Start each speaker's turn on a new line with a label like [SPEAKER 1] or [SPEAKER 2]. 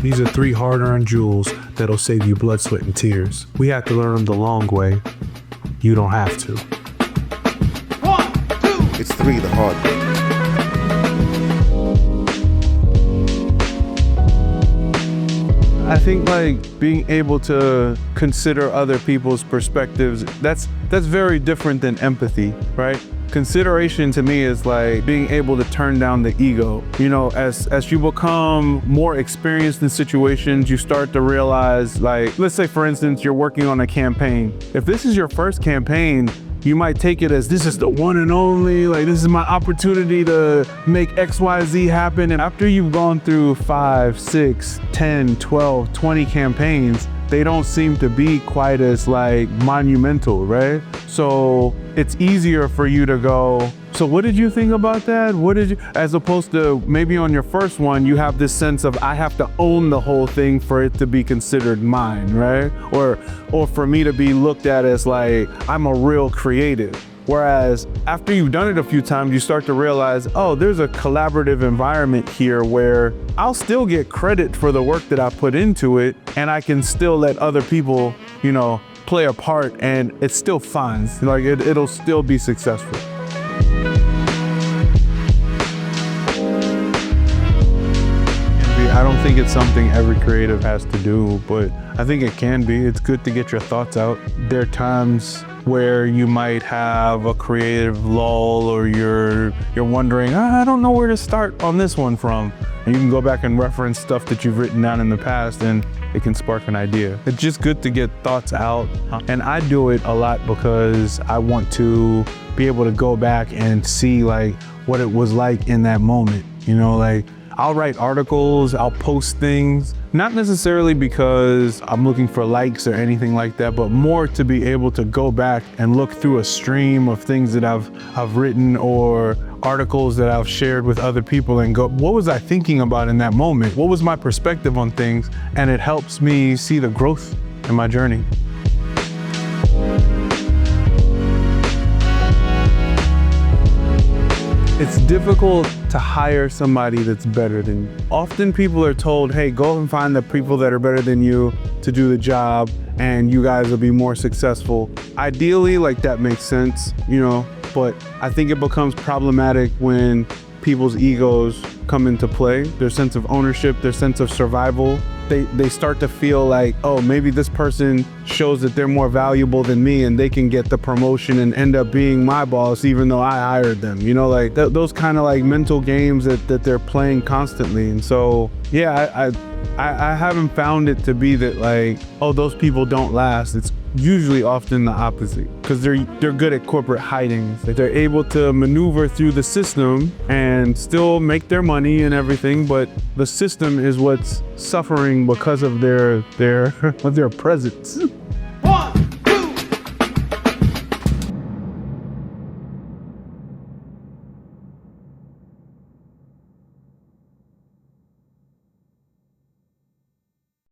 [SPEAKER 1] These are 3 hard-earned jewels that'll save you blood, sweat, and tears. We have to learn them the long way. You don't have to.
[SPEAKER 2] 1, 2.
[SPEAKER 3] It's 3 the hard way.
[SPEAKER 4] I think like being able to consider other people's perspectives, that's very different than empathy, right? Consideration to me is like being able to turn down the ego. You know, as you become more experienced in situations, you start to realize, like, let's say for instance, you're working on a campaign. If this is your first campaign, you might take it as this is the one and only, like this is my opportunity to make XYZ happen. And after you've gone through 5, 6, 10, 12, 20 campaigns, they don't seem to be quite as like monumental, right? So it's easier for you to go, so what did you think about that? What did you, as opposed to maybe on your first one, you have this sense of I have to own the whole thing for it to be considered mine, right? Or for me to be looked at as like, I'm a real creative. Whereas after you've done it a few times, you start to realize, oh, there's a collaborative environment here where I'll still get credit for the work that I put into it, and I can still let other people, you know, play a part, and it's still fun. Like it'll still be successful. I don't think it's something every creative has to do, but I think it can be. It's good to get your thoughts out. There are times where you might have a creative lull, or you're wondering, I don't know where to start on this one from. And you can go back and reference stuff that you've written down in the past, and it can spark an idea. It's just good to get thoughts out. And I do it a lot because I want to be able to go back and see like what it was like in that moment. You know, like I'll write articles, I'll post things, not necessarily because I'm looking for likes or anything like that, but more to be able to go back and look through a stream of things that I've written or articles that I've shared with other people and go, what was I thinking about in that moment? What was my perspective on things? And it helps me see the growth in my journey. It's difficult to hire somebody that's better than you. Often people are told, hey, go and find the people that are better than you to do the job and you guys will be more successful. Ideally, like that makes sense, you know, but I think it becomes problematic when people's egos come into play, their sense of ownership, their sense of survival. They start to feel like, oh, maybe this person shows that they're more valuable than me and they can get the promotion and end up being my boss even though I hired them. You know, like those kind of like mental games that they're playing constantly. And so, yeah, I haven't found it to be that like, oh, those people don't last. It's usually often the opposite, because they're good at corporate hiding. They're able to maneuver through the system and still make their money and everything, but the system is what's suffering because of their presence.